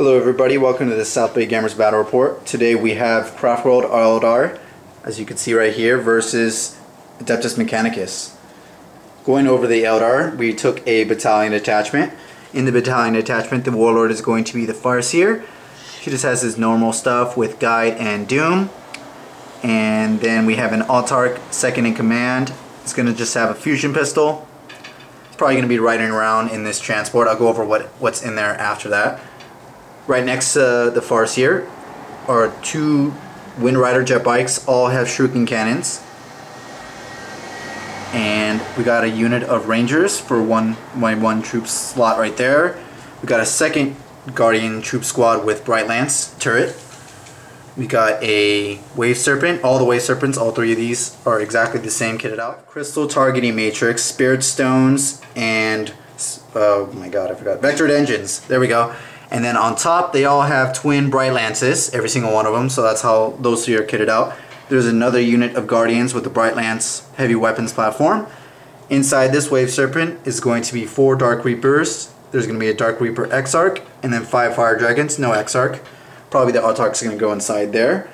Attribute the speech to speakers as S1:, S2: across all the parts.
S1: Hello everybody, welcome to the Southbaygamers Battle Report. Today we have Craftworld Eldar, as you can see right here, versus Adeptus Mechanicus. Going over the Eldar, we took a Battalion Detachment. In the Battalion Detachment, the Warlord is going to be the Farseer. He just has his normal stuff with Guide and Doom. And then we have an Autarch, second in command. It's going to just have a fusion pistol. It's probably going to be riding around in this transport. I'll go over what's in there after that. Right next to the Farseer are two Wind Rider jet bikes, all have shuriken cannons. And we got a unit of Rangers for one troop slot right there. We got a second Guardian troop squad with Bright Lance turret. We got a Wave Serpent. All the Wave Serpents, all three of these are exactly the same kitted out. Crystal Targeting Matrix, Spirit Stones, and oh my god, I forgot. Vectored Engines. There we go. And then on top, they all have twin Bright Lances, every single one of them, so that's how those three are kitted out. There's another unit of Guardians with the Bright Lance heavy weapons platform. Inside this Wave Serpent is going to be 4 Dark Reapers. There's going to be a Dark Reaper Exarch, and then 5 Fire Dragons, no Exarch. Probably the Autarch's going to go inside there.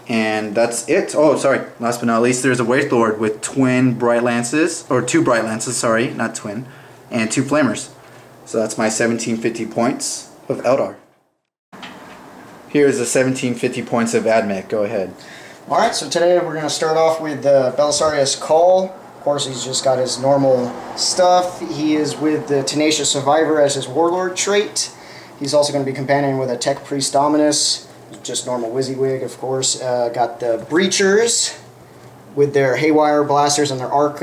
S1: And that's it. Oh, sorry, last but not least, there's a Wraith Lord with twin Bright Lances, or 2 Bright Lances, sorry, not twin, and 2 Flamers. So that's my 1750 points of Eldar. Here's the 1750 points of Admech. Go ahead.
S2: Alright, so today we're going to start off with Belisarius Call. Of course, he's just got his normal stuff. He is with the Tenacious Survivor as his Warlord trait. He's also going to be companioned with a Tech Priest Dominus, just normal WYSIWYG, of course. Got the Breachers with their Haywire Blasters and their Arc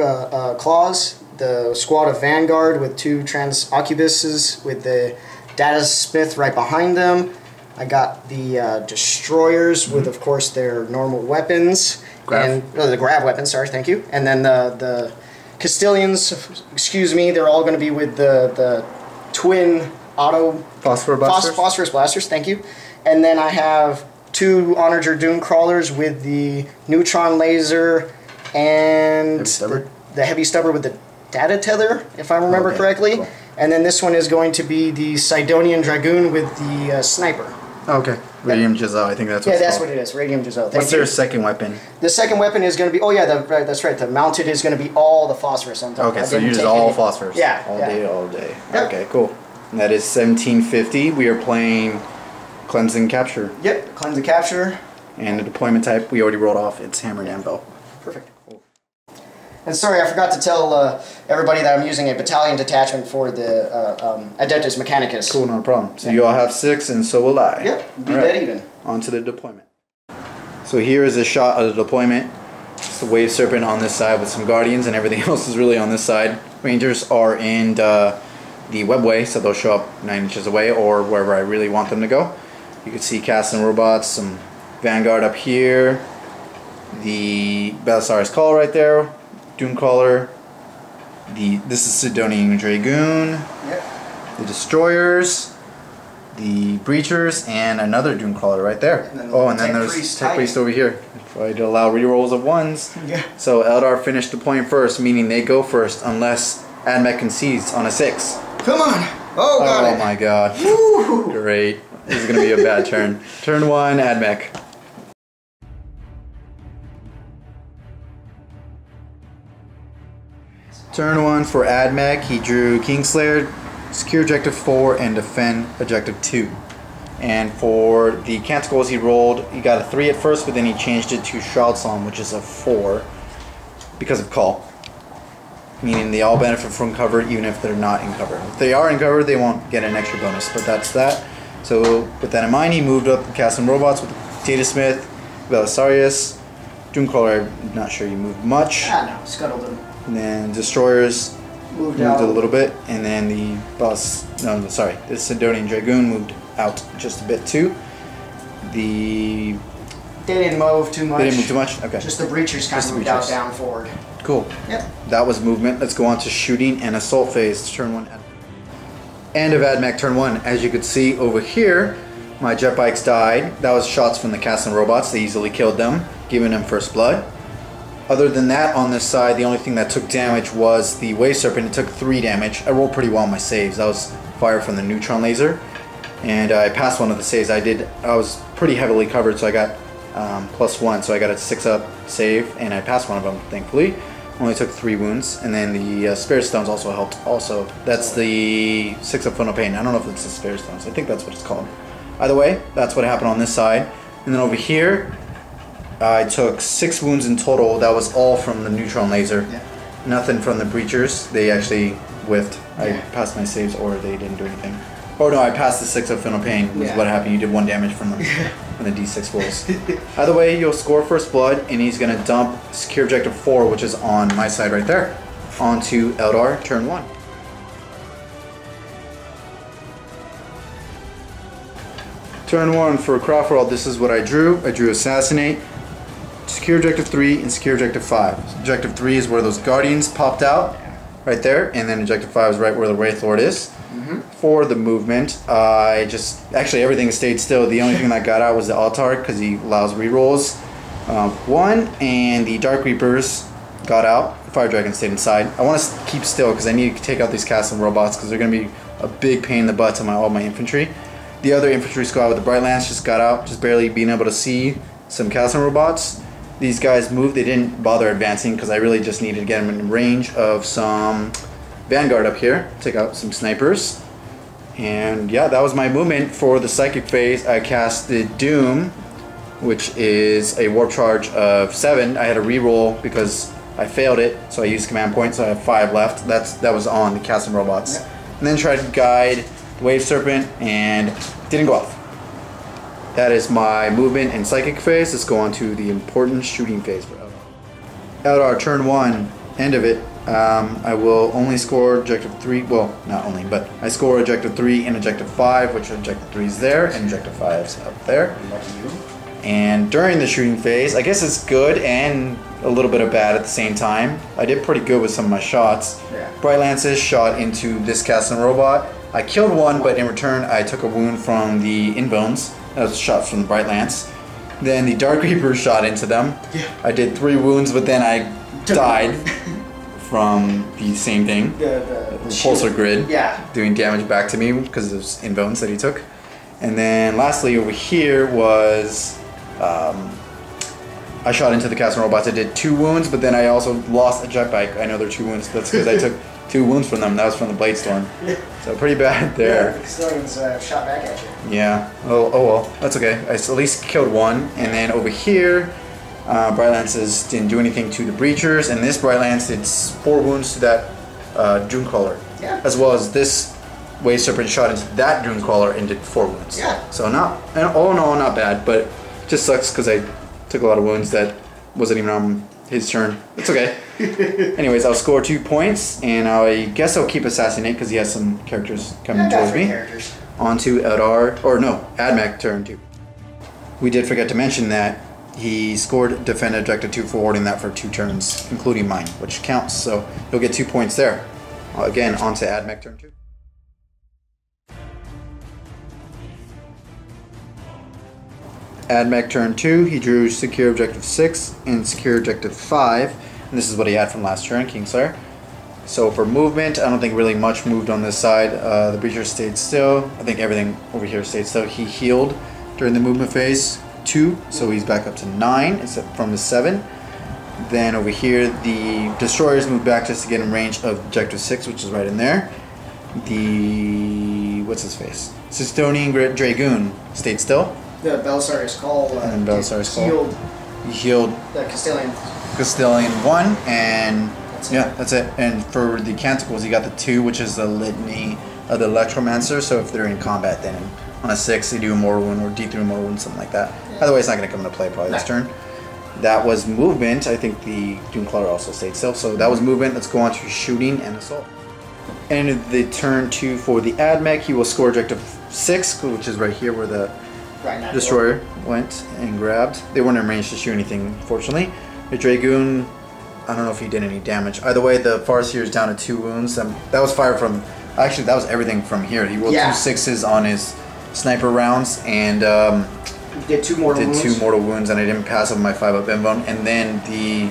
S2: Claws. The Squad of Vanguard with 2 Transoccubuses with the Data Smith right behind them. I got the Destroyers with, of course, their normal weapons. And the grav weapons, sorry, thank you. And then the Castilians, excuse me, they're all going to be with the twin auto phosphorus blasters, thank you. And then I have 2 Onager Doom Crawlers with the Neutron Laser and the Heavy Stubber with the Data Tether, if I remember correctly. Cool. And then this one is going to be the Sidonian Dragoon with the Sniper.
S1: Okay. Radium Jizzo, I think that's what it's
S2: that's
S1: called.
S2: what it is, Radium Jizzo.
S1: What's their second weapon?
S2: The second weapon is going to be, oh yeah, that's right, the mounted is going to be all the phosphorus on top.
S1: Okay, so you use all phosphorus.
S2: Yeah.
S1: All day.
S2: Yep.
S1: Okay, cool. And that is 1750. We are playing Cleanse and Capture.
S2: Yep, Cleanse and Capture.
S1: And the deployment type we already wrote off. It's Hammer and Anvil.
S2: Perfect. Cool. And sorry, I forgot to tell everybody that I'm using a Battalion Detachment for the Adeptus Mechanicus.
S1: Cool, no problem. So you all have 6, and so will I.
S2: Yep, be dead even.
S1: On to the deployment. So here is a shot of the deployment. It's the Wave Serpent on this side with some Guardians, and everything else is really on this side. Rangers are in the webway, so they'll show up 9 inches away or wherever I really want them to go. You can see Castle Robots, some Vanguard up here, the Belisarius Call right there, Doomcrawler, this is Sidonian Dragoon, the Destroyers, the Breachers, and another Doomcrawler right there. And then there's Tech Priest over here. Try to allow rerolls of 1s.
S2: Yeah.
S1: So Eldar finished deploying first, meaning they go first unless Admech concedes on a 6.
S2: Come on! Oh god!
S1: Oh my god.
S2: Woo.
S1: Great. This is going to be a bad turn. Turn 1, Admech. Turn 1 for Admech. He drew Kingslayer, Secure Objective 4, and Defend Objective 2. And for the Canticles he rolled, he got a 3 at first, but then he changed it to Shroud Song, which is a 4, because of Call. Meaning they all benefit from cover even if they're not in cover. If they are in cover, they won't get an extra bonus, but that's that. So with that in mind, he moved up the Castle Robots with Data Smith, Belisarius, Doomcrawler, I'm not sure you moved much.
S2: No, scuttled him.
S1: And then Destroyers moved
S2: out
S1: a little bit, and then the Sidonian Dragoon moved out just a bit too. They
S2: didn't move too much.
S1: They didn't move too much? Okay.
S2: Just the Breachers kind of moved out, down, forward.
S1: Cool.
S2: Yep.
S1: That was movement. Let's go on to shooting and assault phase. Turn 1. End of Admech turn 1. As you could see over here, my jet bikes died. That was shots from the Castle Robots. They easily killed them, giving them first blood. Other than that, on this side, the only thing that took damage was the Wave Serpent. It took 3 damage. I rolled pretty well on my saves. That was fire from the Neutron Laser. and I passed one of the saves. I was pretty heavily covered, so I got +1, so I got a 6-up save, and I passed one of them, thankfully. Only took 3 wounds, and then the Spirit Stones also helped. Also, that's the 6-up Funnel Pain. I don't know if it's the Spirit Stones. I think that's what it's called. Either way, that's what happened on this side. And then over here, I took 6 wounds in total. That was all from the neutron laser.
S2: Yeah.
S1: Nothing from the breachers. They actually whiffed. I passed my saves, or they didn't do anything. Oh no, I passed the 6-up Funnel Pain. Was what happened. You did 1 damage from them. And the D6 rolls. Either way, you'll score First Blood, and he's going to dump Secure Objective 4, which is on my side right there, onto Eldar, turn 1. Turn 1 for Craftworld, this is what I drew. I drew Assassinate, Secure Objective 3, and Secure Objective 5. Objective 3 is where those Guardians popped out, right there, and then Objective 5 is right where the Wraith Lord is. For the movement, actually everything stayed still. The only thing that got out was the Altar, because he allows rerolls. 1, and the Dark Reapers got out. Fire Dragon stayed inside. I want to keep still because I need to take out these castle robots because they're going to be a big pain in the butt to all my infantry. The other infantry squad with the Bright Lance just got out, just barely being able to see some castle robots. These guys moved. They didn't bother advancing because I really just needed to get them in range of some Vanguard up here. Take out some snipers. And yeah, that was my movement for the Psychic phase. I casted Doom, which is a warp charge of 7. I had a reroll because I failed it, so I used command point, so I have 5 left. That was on the casting robots. And then tried to guide the Wave Serpent and didn't go off. That is my movement in Psychic phase. Let's go on to the important shooting phase for Eldar. Eldar, turn 1, end of it. I will only score Objective 3, well, not only, but I score Objective 3 and Objective 5, which Objective 3 is there, and Objective 5 is up there. And during the shooting phase, I guess it's good and a little bit of bad at the same time. I did pretty good with some of my shots. Bright Lances shot into this casting robot. I killed one, but in return I took a wound from the Inbones. That was a shot from the Bright Lance. Then the Dark Reaper shot into them. I did 3 wounds, but then I died from the same thing. The Pulsar Grid doing damage back to me because of those Inbones that he took. And then lastly over here was I shot into the casting robots. I did 2 wounds, but then I also lost a jetbike. I know they're 2 wounds. That's because I took 2 wounds from them. That was from the Blade Storm. So pretty bad there.
S2: Yeah, the Castilians shot back at you.
S1: Yeah. Oh well. That's okay. I at least killed 1. And then over here, Bright Lances didn't do anything to the Breachers. And this Bright Lance did 4 wounds to that Dreamcrawler. As well as this Wave Serpent shot into that Dreamcrawler and did 4 wounds. So all in all, not bad. But just sucks because I took a lot of wounds that wasn't even on his turn. It's okay. Anyways, I'll score 2 points, and I guess I'll keep Assassinate because he has some characters coming towards me. On to Eldar, or no, Admech turn 2. We did forget to mention that he scored Defend Objective 2 for holding that for 2 turns, including mine, which counts, so he'll get 2 points there. Again, on to Admech turn 2. Admech turn 2, he drew Secure Objective 6 and Secure Objective 5. And this is what he had from last turn, Kingslayer. So for movement, I don't think really much moved on this side. The Breacher stayed still. I think everything over here stayed still. He healed during the movement phase 2, so he's back up to 9 except from the 7. Then over here, the Destroyers moved back just to get in range of Objective 6, which is right in there. The... what's his face? Sistonian Dragoon stayed still.
S2: The Belisarius Call
S1: and Belisarius Call. He healed
S2: the
S1: Castilian 1, and that's it. And for the Canticles, he got the 2, which is the Litany of the Electromancer. So if they're in combat, then on a 6, they do a mortal wound or D3 mortal wound, something like that. Otherwise, it's not going to come into play probably this turn. That was movement. I think the Doomclaw also stayed still. So that was movement. Let's go on to shooting and assault. And the turn 2 for the Admech, he will score Objective 6, which is right here where the Destroyer went and grabbed. They weren't in range to shoot anything, fortunately. The Dragoon, I don't know if he did any damage. Either way, the Farseer is down to 2 wounds. That was fire from... actually, that was everything from here. He rolled 2 6s on his sniper rounds and
S2: did 2 mortal
S1: wounds, and I didn't pass on my 5-up Invone. And then the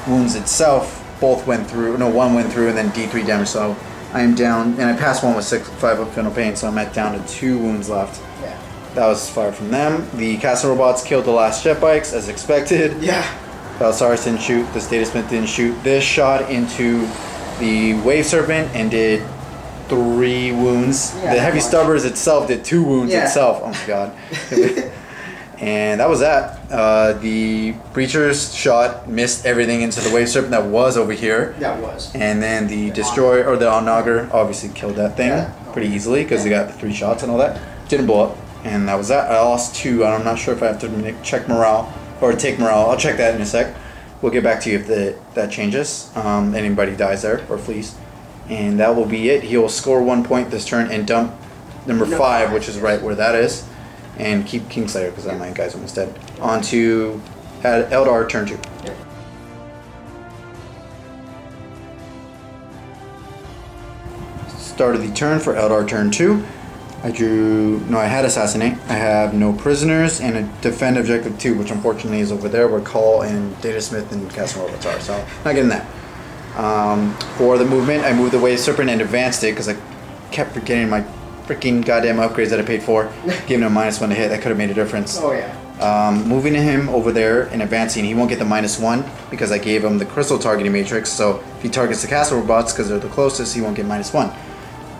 S1: wounds itself both went through. No, 1 went through and then D3 damage. So I am down, and I passed one with 5 up final pain, so I'm down to 2 wounds left.
S2: Yeah.
S1: That was fire from them. The castle robots killed the last jet bikes, as expected.
S2: Yeah.
S1: Belisarius didn't shoot. This Datasmith didn't shoot. This shot into the Wave Serpent and did 3 wounds.
S2: Yeah,
S1: the Heavy Stubbers itself did 2 wounds itself. Oh my god. And that was that. The Breachers shot, missed everything into the Wave Serpent that was over here.
S2: That was.
S1: And then the Destroyer, or the Onauger, obviously killed that thing pretty easily because they got the 3 shots and all that. Didn't blow up. And that was that. I lost 2. I'm not sure if I have to check morale or take morale. I'll check that in a sec. We'll get back to you if that changes. Anybody dies there or flees. And that will be it. He will score 1 point this turn and dump number 5, which is right where that is. And keep Kingslayer because my guy's almost dead. On to Eldar turn 2.
S2: Yep.
S1: Start of the turn for Eldar turn 2. I had Assassinate. I have no prisoners and a defend objective 2, which unfortunately is over there where Call and Datasmith and Castle Robots are, so not getting that. For the movement, I moved the Wave Serpent and advanced it because I kept forgetting my freaking goddamn upgrades that I paid for, giving him -1 to hit. That could have made a difference.
S2: Oh yeah.
S1: Moving him over there and advancing, he won't get the -1 because I gave him the crystal targeting matrix, so if he targets the castle robots because they're the closest, he won't get -1.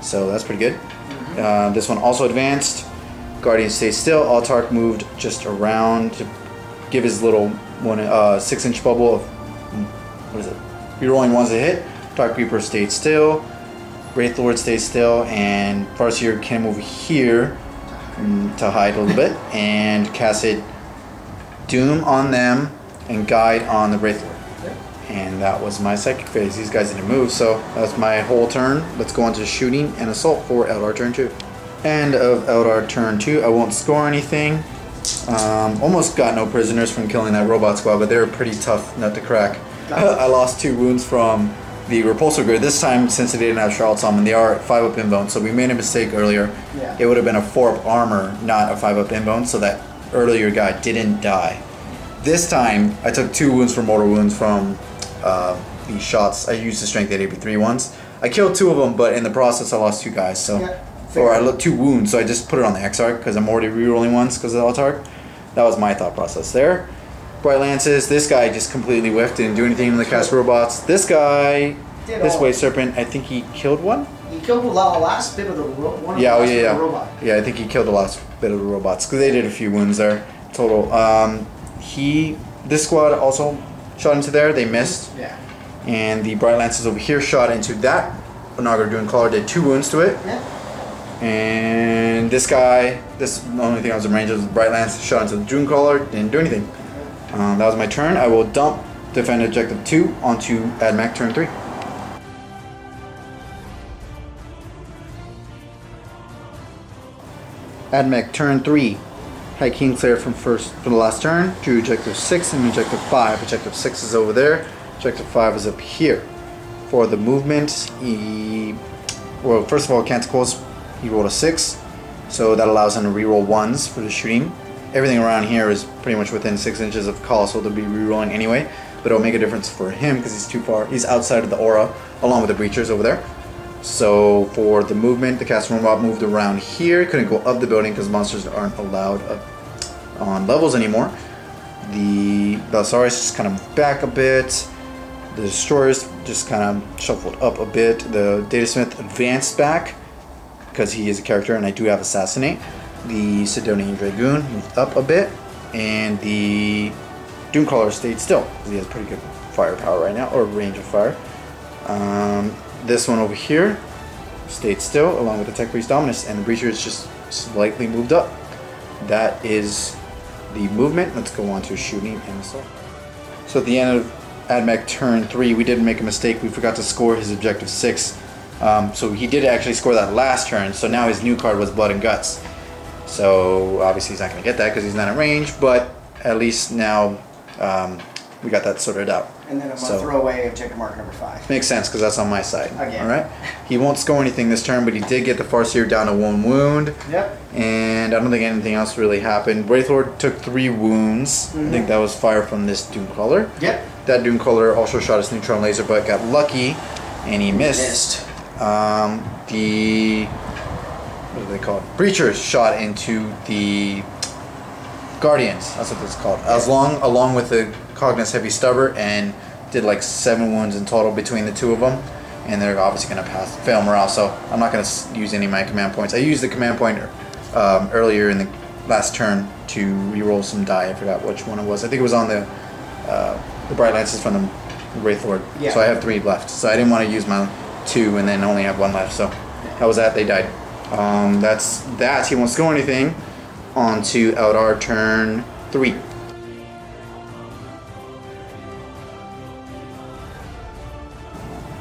S1: So that's pretty good. This one also advanced. Guardian stays still. Altark moved just around to give his little 6-inch bubble of, what is it? Rerolling 1s to hit. Dark Reaper stayed still. Wraith Lord stays still, and Farseer can move here to hide a little bit and cast it Doom on them and Guide on the Wraith Lord. And that was my second phase. These guys didn't move, so that's my whole turn. Let's go on to shooting and assault for Eldar turn 2. End of Eldar turn 2. I won't score anything. Almost got no prisoners from killing that robot squad, but they were pretty tough nut to crack. I lost 2 wounds from the repulsor grid. This time, since they didn't have Charlotte's on them, they are 5 up inbound, so we made a mistake earlier.
S2: Yeah.
S1: It would have been a 4 up armor, not a 5 up inbound, so that earlier guy didn't die. This time, I took 2 wounds from mortal wounds from these shots. I used the strength 8 AP3 ones. I killed 2 of them, but in the process I lost 2 guys. So, or I looked 2 wounds, so I just put it on the X-Arc because I'm already rerolling ones because of the Altark. That was my thought process there. Bright Lances. This guy just completely whiffed, didn't do anything in the cast robots. This guy, this Wave Serpent, I think he killed one.
S2: He killed the last bit of the robot.
S1: Yeah, I think he killed the last bit of the robots because they did a few wounds there total. This squad also shot into there. They missed.
S2: Yeah.
S1: And the Bright Lances over here shot into that Onager Dune Caller, did 2 wounds to it.
S2: Yeah.
S1: And this guy, the only thing I was in range of was the Bright Lance, shot into the Dune Caller, didn't do anything. That was my turn. I will dump defend objective 2 onto Admech turn 3. Admech turn 3. High Kingslayer from the last turn. Drew objective 6 and objective 5. Objective 6 is over there. Objective 5 is up here. For the movement, well, first of all, Canticles, he rolled a 6, so that allows him to reroll 1s for the shooting. Everything around here is pretty much within 6 inches of call, so they'll be rerolling anyway. But it'll make a difference for him because he's too far. He's outside of the aura, along with the breachers over there. So for the movement, the Castle Robot moved around here. Couldn't go up the building because monsters aren't allowed up on levels anymore. The Belisarius just kind of moved back a bit. The Destroyers just kind of shuffled up a bit. The Datasmith advanced back because he is a character and I do have Assassinate. The Sidonian Dragoon moved up a bit. And the Doomcaller stayed still because he has pretty good firepower right now, or range of fire. This one over here stayed still along with the Tech Priest Dominus, and the Breachers just slightly moved up. That is the movement. Let's go on to shooting and assault. So at the end of Admech turn 3, we did make a mistake. We forgot to score his objective 6. So he did actually score that last turn, so now his new card was Blood and Guts. So obviously he's not going to get that because he's not in range, but at least now we got that sorted out.
S2: And then I'm going to throw away objective marker number 5.
S1: Makes sense because that's on my side.
S2: Again.
S1: Alright? He won't score anything this turn, but he did get the Farseer down to 1 wound.
S2: Yep.
S1: And I don't think anything else really happened. Wraithlord took 3 wounds. I think that was fire from this Doomcaller.
S2: Yep.
S1: That Doomcaller also shot his neutron laser, but got lucky and he missed. The what are they called? Breachers shot into the Guardians. That's what it's called. Along with the Cognus Heavy Stubber, and did like 7 wounds in total between the two of them. And they're obviously going to fail morale, so I'm not going to use any of my command points. I used the command point earlier in the last turn to reroll some die. I forgot which one it was. I think it was on the Bright Lances from the Wraith Lord. Yeah. So I have 3 left. So I didn't want to use my 2 and then only have 1 left. So that was that. They died. That's that. He won't score anything. On to Eldar turn 3.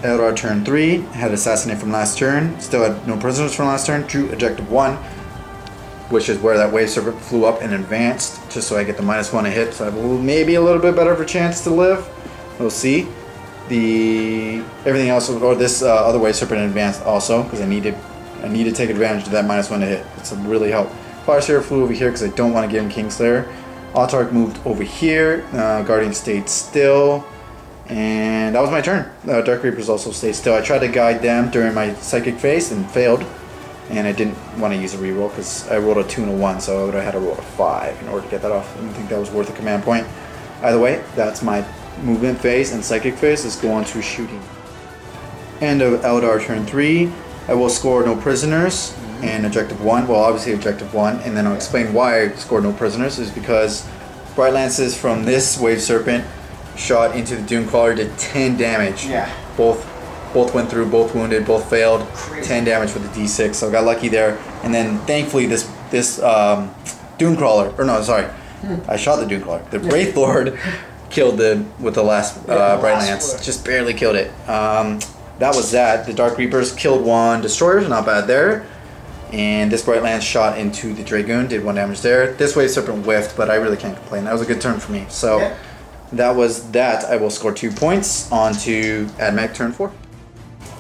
S1: Eldar turn 3, had assassinate from last turn, still had no prisoners from last turn, drew objective 1, which is where that wave serpent flew up and advanced, just so I get the -1 to hit, so I have maybe a little bit better of a chance to live. We'll see. Everything else, or this other wave serpent advanced also, because I need to take advantage of that -1 to hit. It's really help. Fire Sayer flew over here because I don't want to give him Kingslayer. Autarch moved over here, Guardian stayed still. And that was my turn. Dark Reapers also stayed still. I tried to guide them during my psychic phase and failed. And I didn't want to use a reroll because I rolled a 2 and a 1, so I would have had to roll a 5 in order to get that off. I didn't think that was worth a command point. Either way, that's my movement phase and psychic phase. Let's go on to shooting. End of Eldar turn 3. I will score no prisoners and objective 1. Well, obviously objective 1, and then I'll explain why I scored no prisoners. Is because Bright Lances from this Wave Serpent shot into the Doomcrawler, did 10 damage. Yeah. Both went through, both wounded, both failed. Crazy. 10 damage with the D6, so I got lucky there. And then thankfully this Doomcrawler, or no, sorry, I shot the Doomcrawler. The Wraith Lord killed with the last Bright Lance, just barely killed it. That was that. The Dark Reapers killed 1 Destroyer, not bad there. And this Bright Lance shot into the Dragoon, did 1 damage there. This Wave Serpent whiffed, but I really can't complain. That was a good turn for me. So. Yeah. That was that. I will score 2 points. On to Admech turn 4.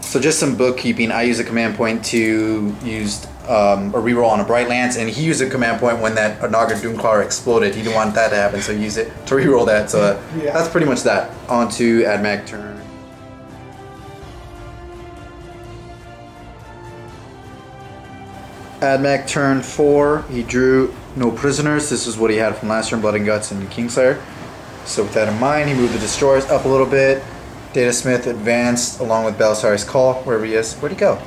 S1: So just some bookkeeping. I used a command point to use a reroll on a Bright Lance, and he used a command point when that Naga Doomcrawler exploded. He didn't want that to happen, so he used it to reroll that. So that's pretty much that. On to Admech turn. Admech turn 4. He drew no prisoners. This is what he had from last turn, Blood and Guts and Kingslayer. So with that in mind, he moved the Destroyers up a little bit. Data Smith advanced along with Belisarius Call, wherever he is. Where'd he go?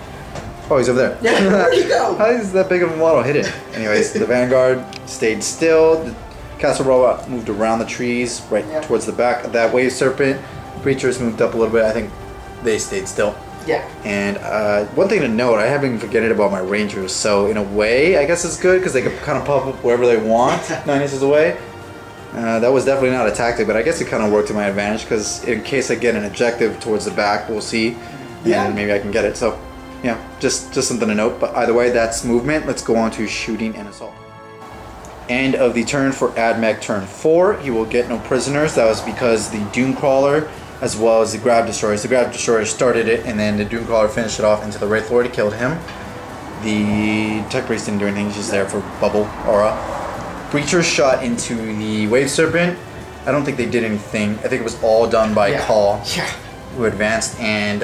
S1: Oh, he's over there. Yeah, where'd he go? How is that big of a model hidden? Anyways, the Vanguard stayed still. The Castle Robot moved around the trees, right towards the back of that Wave Serpent. Breachers moved up a little bit. I think they stayed still. Yeah. And one thing to note, I have been forgetting about my Rangers. So in a way, I guess it's good because they can kind of pop up wherever they want, 9 inches away. That was definitely not a tactic, but I guess it kind of worked to my advantage because in case I get an objective towards the back, we'll see, and maybe I can get it. So, yeah, just something to note. But either way, that's movement. Let's go on to shooting and assault. End of the turn for Admech turn 4. He will get no prisoners. That was because the Doomcrawler, as well as the Grab Destroyers. The Grab Destroyer started it, and then the Doomcrawler finished it off into the Wraith Lord. He killed him. The Tech Priest didn't do anything. He's just there for bubble aura. Breachers shot into the Wave Serpent. I don't think they did anything. I think it was all done by Call, who advanced and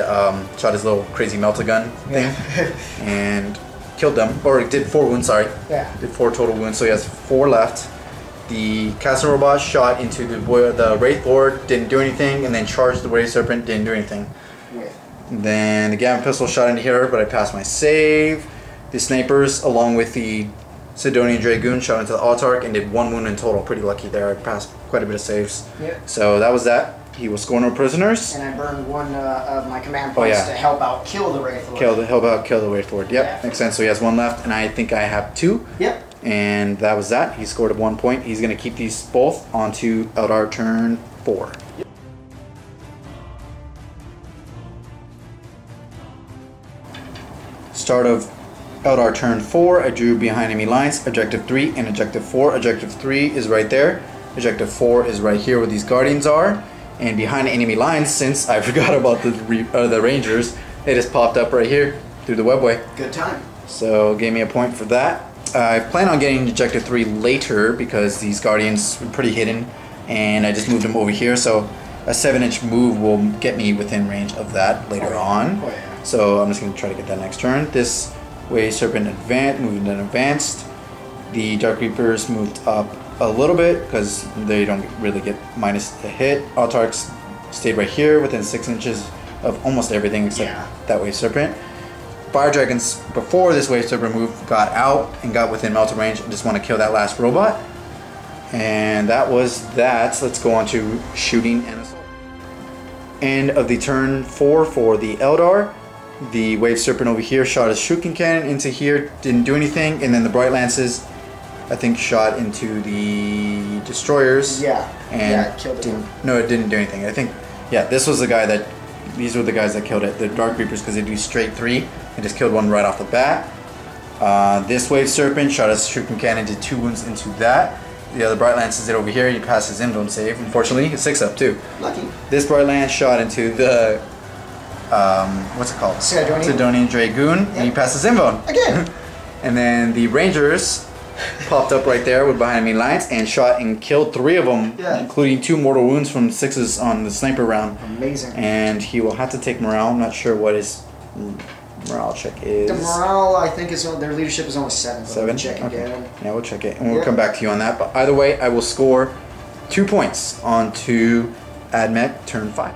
S1: shot his little crazy melta-gun thing and killed them. Or did 4 wounds, sorry. Yeah. Did 4 total wounds, so he has 4 left. The Castle Robot shot into the Wraith Lord, didn't do anything, and then charged the Wave Serpent, didn't do anything. Yeah. Then the Gavin Pistol shot into here, but I passed my save. The Snipers, along with the Sidonian Dragoon, shot into the Autarch and did 1 wound in total. Pretty lucky there. I passed quite a bit of saves. Yep. So that was that. He will score no prisoners. And I burned 1 of my command points to help out kill the Wraith Lord. Kill the Wraith Lord. Yep, makes sense. So he has 1 left, and I think I have 2. Yep. And that was that. He scored 1 point. He's going to keep these both onto Eldar turn 4. Yep. Start of Eldar turn 4, I drew behind enemy lines, objective 3 and objective 4. Objective 3 is right there. Objective 4 is right here where these Guardians are. And behind enemy lines, since I forgot about the Rangers, they just popped up right here through the webway. Good time. So gave me a point for that. I plan on getting objective 3 later because these Guardians were pretty hidden. And I just moved them over here. So a 7-inch move will get me within range of that later on. Oh, yeah. So I'm just going to try to get that next turn. This Wave Serpent moved and advanced. The Dark Reapers moved up a little bit because they don't really get minus a hit. Autarchs stayed right here within 6 inches of almost everything except that Wave Serpent. Fire Dragons, before this Wave Serpent move, got out and got within Melta range and just want to kill that last robot. And that was that. So let's go on to shooting and assault. End of the turn 4 for the Eldar. The Wave Serpent over here shot a shuriken cannon into here, didn't do anything, and then the Bright Lances, I think, shot into the destroyers.
S2: Yeah.
S1: And
S2: it killed it.
S1: No, it didn't do anything. I think, yeah, this was the guy that. These were the guys that killed it. The Dark Reapers, because they do straight 3, and just killed one right off the bat. This Wave Serpent shot a shuriken cannon, did 2 wounds into that. The other Bright Lances did over here. He passed his invuln save. Unfortunately, it's 6-up too.
S2: Lucky.
S1: This Bright Lance shot into the what's it called? Sidonian Dragoon, and he passed his invuln
S2: again.
S1: And then the Rangers popped up right there with behind enemy lines and shot and killed 3 of them, including 2 mortal wounds from 6s on the sniper round.
S2: Amazing.
S1: And he will have to take morale. I'm not sure what his morale check is.
S2: The morale, I think, is their leadership is only 7.
S1: 7?
S2: We'll check
S1: okay.
S2: again.
S1: Yeah, we'll check it, and we'll come back to you on that. But either way, I will score 2 points onto Admech turn 5.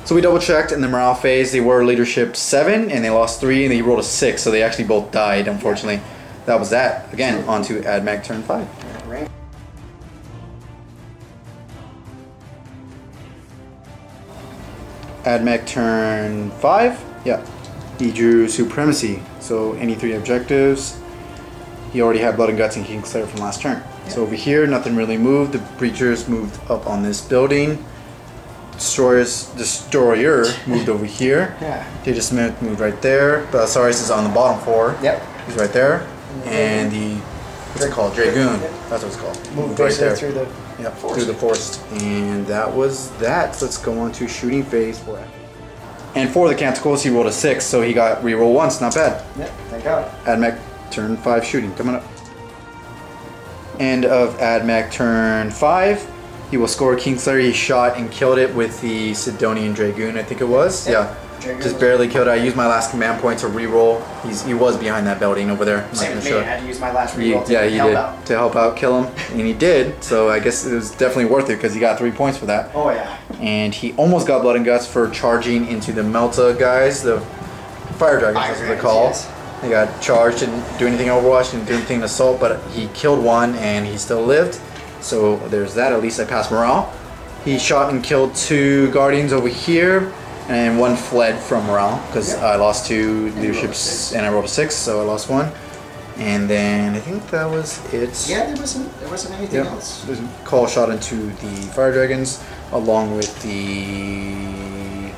S1: So we double checked in the morale phase. They were leadership 7, and they lost 3, and they rolled a 6, so they actually both died, unfortunately. That was that. Again, onto Admech turn 5. Admech turn 5. Yeah. He drew Supremacy. So any 3 objectives. He already had Blood and Guts and Kingslayer from last turn. So over here, nothing really moved. The Breachers moved up on this building. Destroyer moved over here. Detachment moved right there. Belisarius is on the bottom 4.
S2: Yep.
S1: He's right there. And the, what's it called? Dragoon. That's what it's called.
S2: Moved right there. Through the
S1: forest. Through the forest. And that was that. Let's go on to shooting phase for it. And for the Canticles, he rolled a 6, so he got reroll once. Not bad.
S2: Yep, thank God.
S1: Admech turn 5 shooting. Coming up. End of Admech turn 5. He will score Kingslayer. He shot and killed it with the Sidonian Dragoon, I think it was.
S2: Yep.
S1: Yeah. Just barely killed it. I used my last command point to reroll. He was behind that building over there.
S2: Same with me. I had to use my last reroll to
S1: help out, kill him, and he did. So I guess it was definitely worth it because he got 3 points for that.
S2: Oh yeah.
S1: And he almost got Blood and Guts for charging into the Melta guys, the Fire Dragons, that's what they're called. Yes. They got charged, didn't do anything in Overwatch, didn't do anything in Assault, but he killed one and he still lived. So there's that. At least I passed morale. He shot and killed 2 Guardians over here. And 1 fled from morale because I lost 2 leaderships and I rolled a 6, so I lost 1. And then I think that was it.
S2: Yeah, there wasn't anything else.
S1: There's a call shot into the Fire Dragons along with the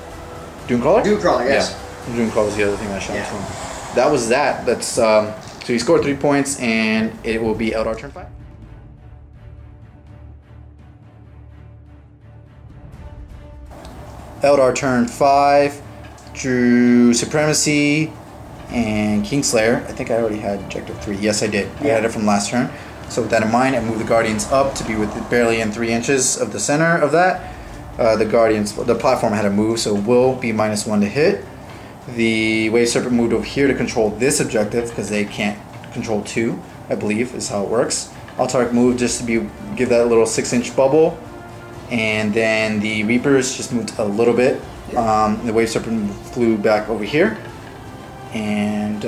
S1: Doomcrawler?
S2: Doomcrawler, yes.
S1: Yeah, Doomcrawler was the other thing I shot from. That was that. That's so he scored 3 points and it will be Eldar turn 5. Eldar turn 5, drew Supremacy and Kingslayer. I think I already had objective 3. Yes, I did. I had it from last turn. So with that in mind, I moved the Guardians up to be barely in 3 inches of the center of that. The platform had to move, so it will be -1 to hit. The Wave Serpent moved over here to control this objective because they can't control 2, I believe, is how it works. Autarch moved just to give that little 6-inch bubble. And then the Reapers just moved a little bit. The Wave Serpent flew back over here, and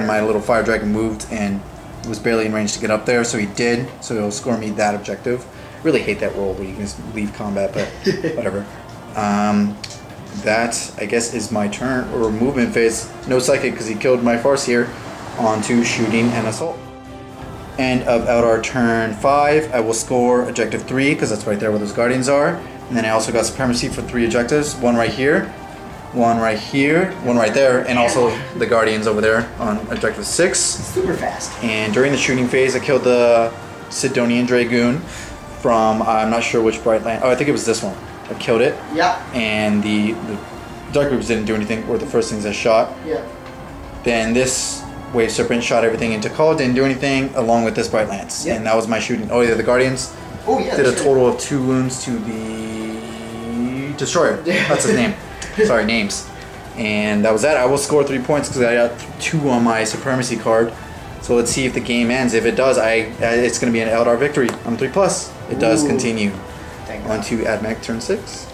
S1: my little Fire Dragon moved and was barely in range to get up there, so he did. So he'll score me that objective. Really hate that roll where you can just leave combat, but whatever. That I guess is my turn or movement phase. No psychic because he killed my Farseer. On to shooting and assault. End of Eldar turn 5. I will score objective 3 because that's right there where those Guardians are. And then I also got Supremacy for 3 objectives. 1 right here, 1 right here, 1 right there, and also the Guardians over there on objective 6.
S2: Super fast.
S1: And during the shooting phase, I killed the Sidonian Dragoon from, I'm not sure which Bright Land. Oh, I think it was this one. I killed it.
S2: Yeah.
S1: And the Dark Groups didn't do anything, were the first things I shot.
S2: Yeah.
S1: Then this Wave Serpent shot everything into call, didn't do anything, along with this Bright Lance. Yep. And that was my shooting. Oh yeah, the Guardians did a total of 2 wounds to the Destroyer. That's his name. Sorry, names. And that was that. I will score 3 points because I got 2 on my supremacy card. So let's see if the game ends. If it does, it's going to be an Eldar victory. I'm 3+. It does continue. On to Admech turn 6.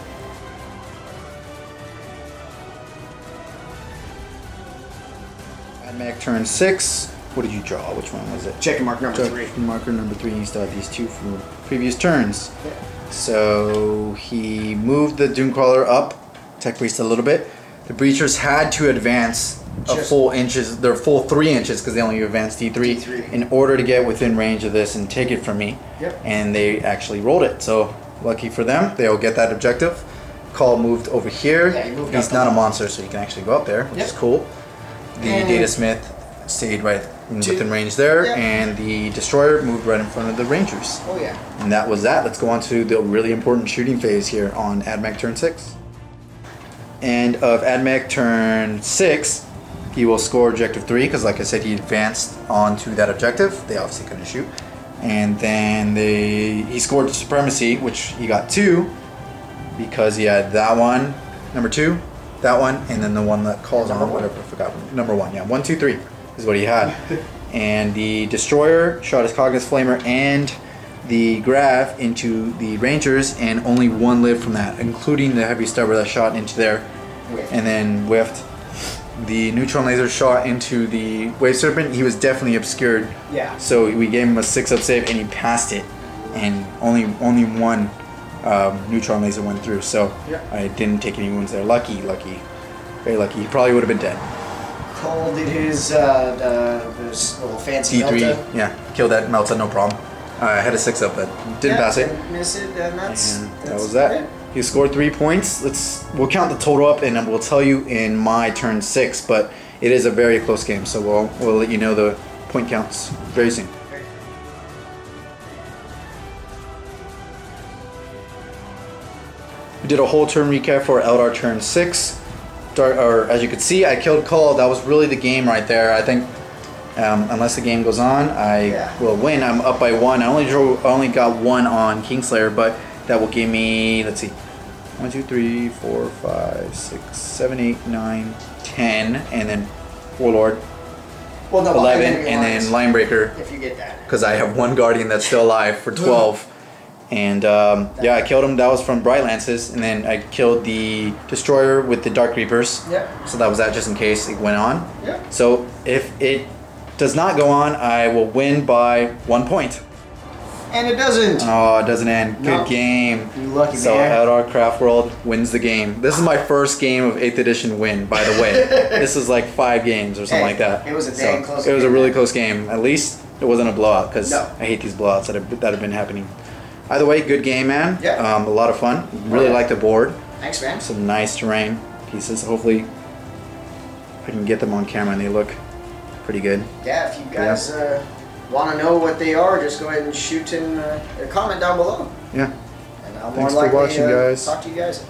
S1: Admech turn 6. What did you draw? Which one was it?
S2: Check mark number 3.
S1: Marker number 3. You still have these 2 from previous turns.
S2: Yeah.
S1: So he moved the Doomcrawler up, Tech Priest a little bit. The Breachers had to advance a full inches, their full 3 inches because they only advanced D3 in order to get within range of this and take it from me.
S2: Yep.
S1: And they actually rolled it. So lucky for them, they'll get that objective. Call moved over here.
S2: Yeah, he moved
S1: He's
S2: up
S1: not a monster, so he can actually go up there, which is cool. The Datasmith stayed right within range there, and the Destroyer moved right in front of the Rangers.
S2: Oh yeah.
S1: And that was that. Let's go on to the really important shooting phase here on Admech turn 6. And of Admech turn 6, he will score objective 3 because, like I said, he advanced onto that objective. They obviously couldn't shoot. And then he scored supremacy, which he got 2 because he had that one, number 2, that one, and then the one that calls on whatever, I forgot. Number 1, yeah, 1, 2, 3 is what he had. And the Destroyer shot his Cognis Flamer and the Grav into the Rangers, and only 1 lived from that, including the Heavy Stubber that shot into there, and then whiffed. The Neutron Laser shot into the Wave Serpent. He was definitely obscured.
S2: Yeah.
S1: So we gave him a 6-up save, and he passed it, and only 1 Neutron Laser went through. So I didn't take any wounds there. Lucky, very lucky. He probably would have been dead.
S2: Cole did his little fancy
S1: D3,
S2: Melta.
S1: yeah, killed that Melta, no problem. I had a 6-up, but didn't pass it.
S2: Didn't miss it, and
S1: That was that.
S2: It.
S1: He scored 3 points. We'll count the total up, and we'll tell you in my turn 6. But it is a very close game, so we'll let you know the point counts very soon. We did a whole turn recap for Eldar turn 6. As you could see, I killed Call. That was really the game right there. I think unless the game goes on, I will win. I'm up by 1. I only got 1 on Kingslayer, but that will give me, let's see, 1, 2, 3, 4, 5, 6, 7, 8, 9, 10, and then Warlord.
S2: Well, no,
S1: 11, and then Linebreaker.
S2: If you get that.
S1: Because I have 1 Guardian that's still alive for 12. And yeah, I killed him. That was from Bright Lances, and then I killed the Destroyer with the Dark Reapers.
S2: Yep.
S1: So that was that, just in case it went on.
S2: Yep.
S1: So if it does not go on, I will win by 1 point.
S2: And it doesn't.
S1: Oh, it doesn't end. Good game.
S2: You lucky man.
S1: So Eldar Craftworld wins the game. This is my first game of 8th edition win, by the way. This is like 5 games or something like that.
S2: It was a dang close
S1: game. It was a really
S2: man.
S1: close game. At least it wasn't a blowout, because I hate these blowouts that have been happening. Either way, good game, man.
S2: Yeah.
S1: A lot of fun. Really like the board.
S2: Thanks, man.
S1: Some nice terrain pieces. Hopefully I can get them on camera and they look pretty good.
S2: Yeah, if you guys want to know what they are, just go ahead and shoot in a comment down below.
S1: Yeah.
S2: And I'll
S1: Thanks
S2: more likely
S1: for watching, guys.
S2: talk to you guys.